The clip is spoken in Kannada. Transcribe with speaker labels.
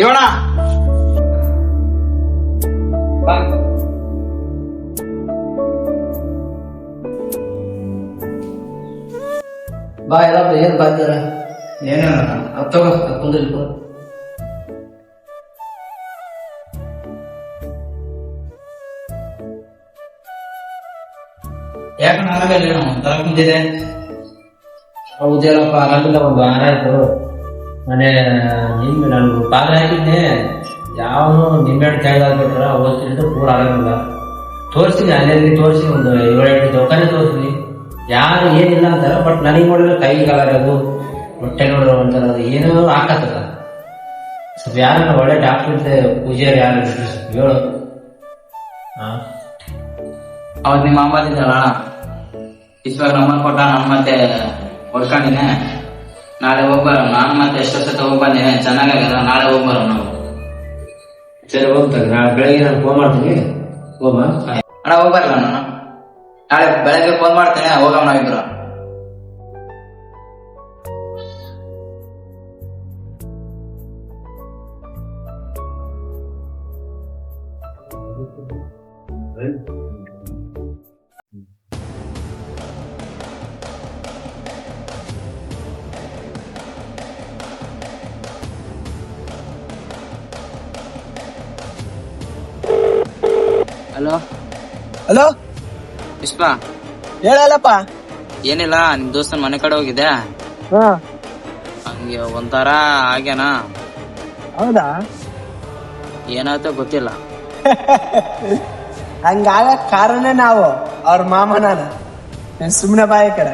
Speaker 1: ಶಿವಣ್ಣ
Speaker 2: ಬಾ ಎಲ್ಲಪ್ಪ ಏನ್ ಬಾಯ್ತಾರ
Speaker 1: ಏನ
Speaker 2: ತಗೋ ಕುಂದ್ರಿ
Speaker 1: ಯಾಕ ನಾರಾಗಲ್ಲ ತರ ಕುಂತಿದೆ.
Speaker 2: ಹೌದೇನಪ್ಪ ಆರಾಮಿಲ್ಲ, ಒಂದು ವಾರ ಆಯ್ತು. ಮನೆ ನಿಂಬೆ ನಾನು ಪಾತ್ರೆ ಹಾಕಿದ್ದೆ, ಯಾವನು ನಿಂಬೆಹಣ್ಣು ತೆಗೆದಾಕ್ಬಿಟ್ರ ಓದ್ತಿದ್ದು ಪೂರ ಆರಾಮಿಲ್ಲ. ತೋರಿಸ್ತೀನಿ, ಅಲ್ಲಿ ತೋರಿಸಿ ಒಂದು 7-8 ದವಾಖಾನೆ ತೋರಿಸ್ತೀನಿ, ಯಾರು ಏನಿಲ್ಲ ಅಂತಾರ. ಬಟ್ ನನಗೆ ನೋಡಿದ್ರೆ ಕೈ ಕಾಲಾಗೋದು, ಹೊಟ್ಟೆ ನೋಡಿರೋ ಅಂತಾರ, ಅದು ಏನೋ ಹಾಕತ್ತದ. ಸ್ವಲ್ಪ ಯಾರು ಒಳ್ಳೆ ಡಾಕ್ಟರ್ ಇದ್ದೆ, ಪೂಜಾರಿ ಯಾರು ಹೇಳು.
Speaker 1: ಅವತ್ ನಿಮ್ಮ ಅಮ್ಮ ಬಂದಿದ್ದಲ್ಲ ಇವಾಗ ನಂಬರ್ ಕೊಟ್ಟ, ನಾನು ಮತ್ತೆ ಹೊಡ್ಕೊಂಡಿನಿ. ನಾಳೆ ಹೋಗ್ಬಾರ, ನಾನು ಮತ್ತೆ ಎಷ್ಟೊತ್ತ ಹೋಗ್ಬಂದಿನಿ, ಚೆನ್ನಾಗಾಗಲ್ಲ. ನಾಳೆ ಹೋಗ್ಬಾರ ನಾವು.
Speaker 2: ಸರಿ ಹೋಗ್ತಾರೆ, ನಾಳೆ ಬೆಳಗ್ಗೆ ನಾನು ಫೋನ್ ಮಾಡ್ತೀನಿ. ಹೋಗ
Speaker 1: ಅಣ್ಣ ಹೋಗ್ಬಾರಲ್ಲ ನಾನು, ನಾಳೆ ಬೆಳಗ್ಗೆ ಫೋನ್ ಮಾಡ್ತೇನೆ, ಹೋಗಮ್ಮ ನಾವಿಬ್ರು. ಹಲೋ
Speaker 3: ಹಲೋ
Speaker 1: ಪುಷ್ಪ,
Speaker 3: ಹೇಳಲ್ಲಪ್ಪ.
Speaker 1: ಏನಿಲ್ಲ, ನಿಮ್ ದೋಸ್ತನ ಮನೆ ಕಡೆ ಹೋಗಿದ್ದೆ.
Speaker 3: ಹಾ
Speaker 1: ಹಂಗೆ ಒಂಥರ ಆಗ್ಯಾನ,
Speaker 3: ಹೌದಾ?
Speaker 1: ಏನಾಯ್ತೋ ಗೊತ್ತಿಲ್ಲ.
Speaker 3: ಹಂಗಾಗ ಕಾರಣ ನಾವು ಅವ್ರ ಮಾಮ. ನಾನು ಸುಮ್ಮನೆ ಬಾಯಿ ಕಡೆ